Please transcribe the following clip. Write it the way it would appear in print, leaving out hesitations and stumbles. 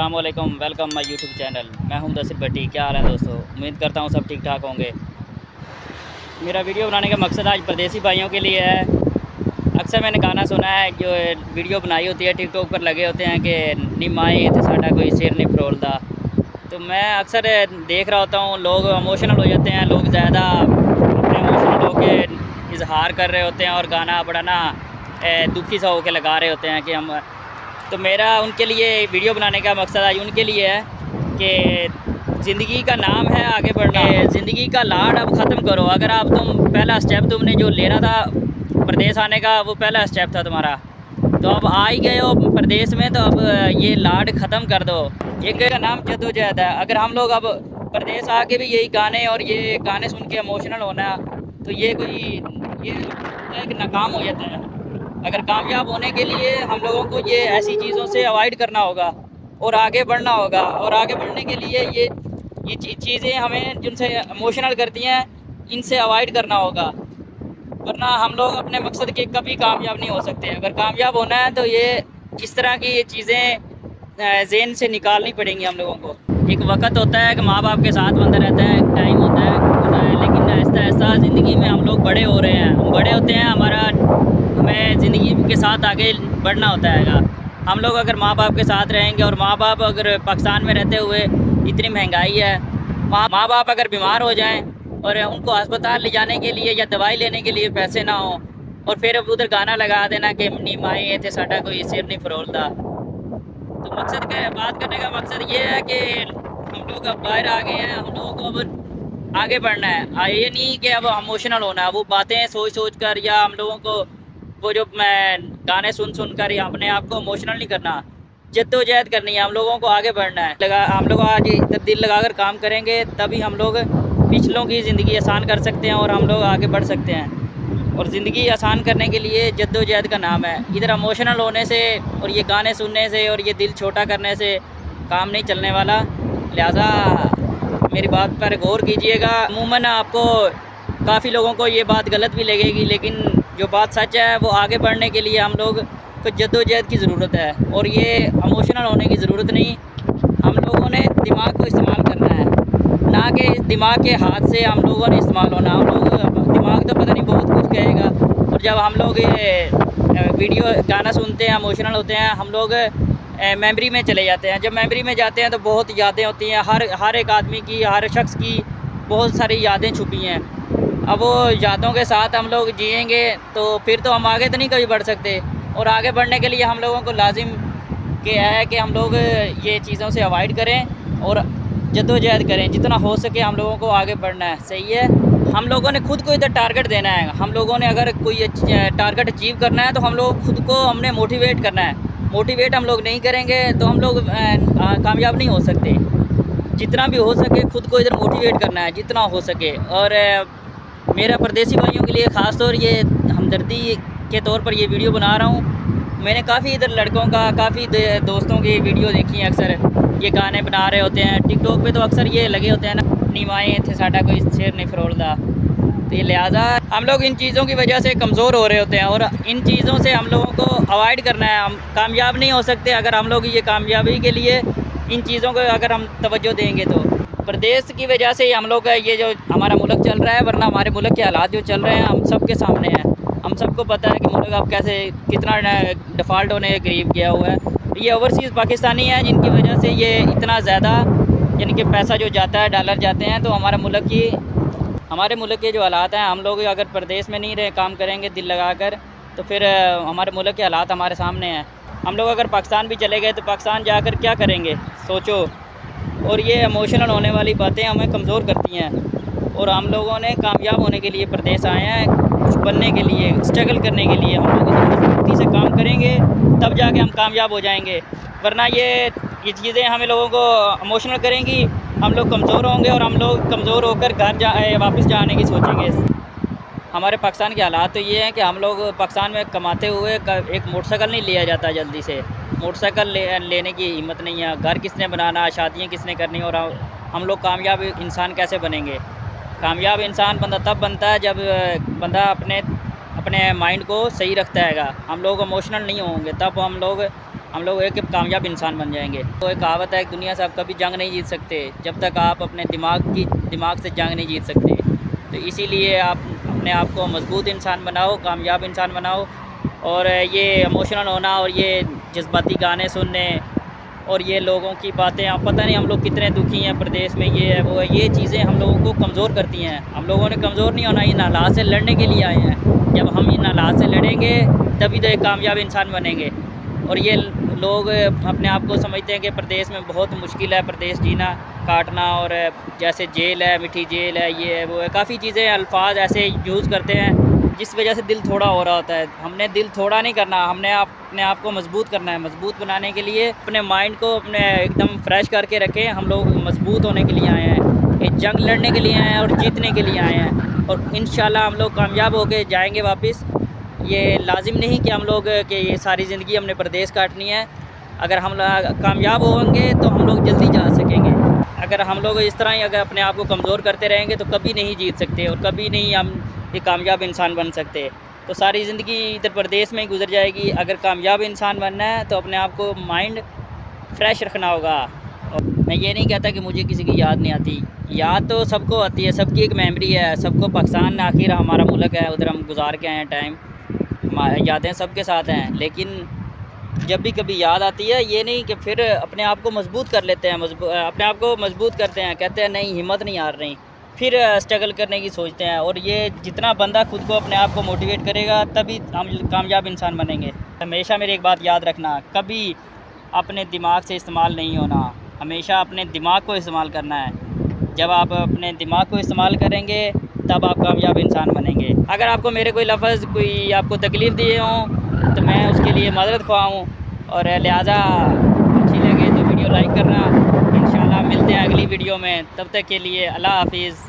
अस्सलाम वालेकुम, welcome my YouTube channel. मैं हूं मुदस्सिर भट्टी। क्या हाल है दोस्तों? उम्मीद करता हूं सब ठीक ठाक होंगे। मेरा वीडियो बनाने का मकसद आज परदेसी भाइयों के लिए है। अक्सर मैंने गाना सुना है, जो वीडियो बनाई होती है टिकटॉक पर लगे होते हैं कि नी माए थे साडा कोई सिर नहीं फरोलदा। तो मैं अक्सर देख रहा होता हूँ, लोग इमोशनल हो जाते हैं, लोग ज़्यादा अपने इमोशनल होकर इजहार कर रहे होते हैं और गाना बड़ा ना दुखी सा होकर लगा रहे होते हैं कि हम। तो मेरा उनके लिए वीडियो बनाने का मकसद आज उनके लिए है कि ज़िंदगी का नाम है आगे बढ़ना। ज़िंदगी का लाड अब ख़त्म करो। अगर आप पहला स्टेप तुमने जो लेना था प्रदेश आने का, वो पहला स्टेप था तुम्हारा, तो अब आ ही गए हो प्रदेश में, तो अब ये लाड ख़त्म कर दो। एक का नाम जद्दोजहद है। अगर हम लोग अब प्रदेश आके भी यही गाने और ये गाने सुन के इमोशनल होना, तो ये एक नाकाम हो जाता है। अगर कामयाब होने के लिए हम लोगों को ये ऐसी चीज़ों से अवॉइड करना होगा और आगे बढ़ना होगा। और आगे बढ़ने के लिए ये चीज़ें हमें जिनसे इमोशनल करती हैं, इनसे अवॉइड करना होगा, वरना हम लोग अपने मकसद के कभी कामयाब नहीं हो सकते। अगर कामयाब होना है तो ये इस तरह की चीज़ें ज़हन से निकालनी पड़ेंगी हम लोगों को। एक वक्त होता है कि माँ बाप के साथ बंधा रहता है, एक टाइम होता है, लेकिन ऐसा ऐसा ज़िंदगी में हम लोग बड़े हो रहे हैं, हम बड़े होते हैं, हमें ज़िंदगी के साथ आगे बढ़ना होता है। हम लोग अगर माँ बाप के साथ रहेंगे, और माँ बाप अगर पाकिस्तान में रहते हुए इतनी महंगाई है, माँ बाप अगर बीमार हो जाएं और उनको अस्पताल ले जाने के लिए या दवाई लेने के लिए पैसे ना हो, और फिर अब उधर गाना लगा देना कि नी माए थे साडा कोई सिर नहीं फरोलदा। तो बात करने का मकसद ये है कि हम लोग अब बाहर आ गए हैं, हम लोगों को अब आगे बढ़ना है। ये नहीं कि अब इमोशनल होना है, वो बातें सोच कर, या हम लोगों को वो जो गाने सुन कर या अपने आप को इमोशनल नहीं करना। जद्दोजहद करनी है, हम लोगों को आगे बढ़ना है। हम लोग आज दिल लगाकर काम करेंगे, तभी हम लोग पिछलों की ज़िंदगी आसान कर सकते हैं और हम लोग आगे बढ़ सकते हैं। और ज़िंदगी आसान करने के लिए जद्दोजहद का नाम है। इधर इमोशनल होने से और ये गाने सुनने से और ये दिल छोटा करने से काम नहीं चलने वाला। लिहाजा मेरी बात पर गौर कीजिएगा। अमूमन आपको काफ़ी लोगों को ये बात गलत भी लगेगी, लेकिन जो बात सच है वो आगे बढ़ने के लिए हम लोग को जद्दोजहद की ज़रूरत है, और ये इमोशनल होने की ज़रूरत नहीं। हम लोगों ने दिमाग को इस्तेमाल करना है, ना कि दिमाग के हाथ से हम लोगों ने इस्तेमाल होना। हम लोग दिमाग तो पता नहीं बहुत कुछ कहेगा, और जब हम लोग ये वीडियो गाना सुनते हैं, इमोशनल होते हैं, हम लोग मेमोरी में चले जाते हैं। जब मेमोरी में जाते हैं तो बहुत यादें होती हैं, हर एक आदमी की, हर शख्स की बहुत सारी यादें छुपी हैं। अब वो यादों के साथ हम लोग जिएंगे तो फिर तो हम आगे तो नहीं कभी बढ़ सकते। और आगे बढ़ने के लिए हम लोगों को लाजिम है कि हम लोग ये चीज़ों से अवॉइड करें और जद्दोजहद करें। जितना हो सके हम लोगों को आगे बढ़ना है। सही है, हम लोगों ने खुद को इधर टारगेट देना है। हम लोगों ने अगर कोई टारगेट अचीव करना है तो हम लोग खुद को हमने मोटिवेट करना है। मोटिवेट हम लोग नहीं करेंगे तो हम लोग कामयाब नहीं हो सकते। जितना भी हो सके खुद को इधर मोटिवेट करना है, जितना हो सके। और मेरा परदेसी भाइयों के लिए ख़ास तौर ये हमदर्दी के तौर पर ये वीडियो बना रहा हूँ। मैंने काफ़ी इधर लड़कों का, काफ़ी दोस्तों की वीडियो देखी है। अक्सर ये गाने बना रहे होते हैं टिकटॉक पे, तो अक्सर ये लगे होते हैं ना, नीमाए थे साडा कोई सिर नहीं फरोलदा। तो ये लिहाजा हम लोग इन चीज़ों की वजह से कमज़ोर हो रहे होते हैं, और इन चीज़ों से हम लोगों को अवॉइड करना है। हम कामयाब नहीं हो सकते अगर हम लोग ये कामयाबी के लिए इन चीज़ों को अगर हम तवज्जो देंगे। तो प्रदेश की वजह से हम लोग का ये जो हमारा मुल्क चल रहा है, वरना हमारे मुल्क के हालात जो चल रहे हैं हम सब के सामने हैं। हम सबको पता है कि मुल्क अब कैसे कितना डिफ़ॉल्ट होने के करीब गया हुआ है। ये ओवरसीज़ पाकिस्तानी हैं जिनकी वजह से ये इतना ज़्यादा, यानी कि पैसा जो जाता है, डॉलर जाते हैं, तो हमारे मुल्क के जो हालात हैं, हम लोग अगर प्रदेश में नहीं रहे काम करेंगे दिल लगा कर, तो फिर हमारे मुल्क के हालात हमारे सामने हैं। हम लोग अगर पाकिस्तान भी चले गए तो पाकिस्तान जाकर क्या करेंगे, सोचो। और ये इमोशनल होने वाली बातें हमें कमज़ोर करती हैं। और हम लोगों ने कामयाब होने के लिए प्रदेश आए हैं, कुछ बनने के लिए, स्ट्रगल करने के लिए। हम लोग मजबूती से काम करेंगे तब जाके हम कामयाब हो जाएंगे, वरना ये चीज़ें हमें लोगों को इमोशनल करेंगी। हम लोग कमज़ोर होंगे और हम लोग कमज़ोर होकर वापस जाने की सोचेंगे। हमारे पाकिस्तान के हालात तो ये हैं कि हम लोग पाकिस्तान में कमाते हुए एक मोटरसाइकिल नहीं लिया जाता जल्दी से। मोटरसाइकिल लेने की हिम्मत नहीं है। घर किसने बनाना, शादियाँ किसने करनी, और हम लोग कामयाब इंसान कैसे बनेंगे। कामयाब इंसान बंदा तब बनता है जब बंदा अपने माइंड को सही रखता है। हम लोग इमोशनल नहीं होंगे, तब हम लोग ہم لوگ ایک کامیاب انسان بن جائیں گے۔ تو ایک کہاوت ہے کہ دنیا سے آپ کبھی جنگ نہیں جیت سکتے جب تک آپ اپنے دماغ سے جنگ نہیں جیت سکتے۔ تو اسی لیے آپ اپنے آپ کو مضبوط انسان بناؤ، کامیاب انسان بناؤ، اور یہ ایموشنل ہونا اور یہ جذباتی گانے سننے اور یہ لوگوں کی باتیں، آپ پتہ نہیں ہم لوگ کتنے دکھی ہیں پردیس میں، یہ ہے وہ ہے، یہ چیزیں ہم لوگوں کو کمزور کرتی ہیں۔ ہم لوگوں نے کمزور نہیں ہونا، ان حالات سے لڑنے کے لیے آئے ہیں۔ جب ہم ان حالات سے لڑیں گے تبھی تو ایک کامیاب انسان بنیں گے۔ اور یہ لوگ اپنے آپ کو سمجھتے ہیں کہ پردیس میں بہت مشکل ہے، پردیس جینا کاٹنا، اور جیسے جیل ہے، میٹھی جیل ہے، یہ ہے وہ ہے، کافی چیزیں الفاظ ایسے یوز کرتے ہیں جس وجہ سے دل تھوڑا ہو رہا ہوتا ہے۔ ہم نے دل تھوڑا نہیں کرنا، ہم نے اپنے آپ کو مضبوط کرنا ہے۔ مضبوط بنانے کے لیے اپنے مائنڈ کو اپنے ایک دم فریش کر کے رکھیں۔ ہم لوگ مضبوط ہونے کے لیے آئے ہیں، ایک جنگ لڑنے کے لیے آئے ہیں اور جیتنے کے لیے آئے ہیں، اور انشاءاللہ ہم لوگ کامیاب ہو کے جائیں گے واپس۔ یہ لازم نہیں کہ ہم لوگ کہ یہ ساری زندگی ہم نے پردیس کاٹنی ہے۔ اگر ہم کامیاب ہوں گے تو ہم لوگ جلدی جا سکیں گے۔ اگر ہم لوگ اس طرح ہی اگر اپنے آپ کو کمزور کرتے رہیں گے تو کبھی نہیں جیت سکتے، اور کبھی نہیں ہم ایک کامیاب انسان بن سکتے۔ تو ساری زندگی ادھر پردیس میں ہی گزر جائے گی۔ اگر کامیاب انسان بننا ہے تو اپنے آپ کو مائنڈ فریش رکھنا ہوگا۔ اور میں یہ نہیں کہتا کہ مجھے کسی کی یاد نہیں آتی، یاد تو سب کو آتی ہے، سب کی ایک میموری ہے، سب کو پاکستان آخر ہمارا ملک ہے، ادھر ہم گزار کے آئے ہیں ٹائم، یادیں سب کے ساتھ ہیں۔ لیکن جب بھی کبھی یاد آتی ہے یہ نہیں کہ پھر اپنے آپ کو مضبوط کر لیتے ہیں، اپنے آپ کو مضبوط کرتے ہیں، کہتے ہیں نہیں ہمت نہیں ہار رہی، پھر اسٹرگل کرنے کی سوچتے ہیں۔ اور یہ جتنا بندہ خود کو اپنے آپ کو موٹیویٹ کرے گا تبھی ہم کامیاب انسان بنیں گے۔ ہمیشہ میری ایک بات یاد رکھنا، کبھی اپنے دماغ سے استعمال نہیں ہونا، ہمیشہ اپنے دماغ کو استعمال کرنا ہے۔ جب آپ اپنے دماغ کو استعمال کریں گے تب آپ کامیاب انسان بنیں گے۔ اگر آپ کو میرے کوئی لفظ کوئی آپ کو تکلیف دیے ہوں تو میں اس کے لیے معذرت خواہ ہوں، اور لہٰذا اچھی لگے تو ویڈیو لائک کرنا۔ انشاءاللہ ملتے ہیں اگلی ویڈیو میں، تب تک کے لیے اللہ حافظ۔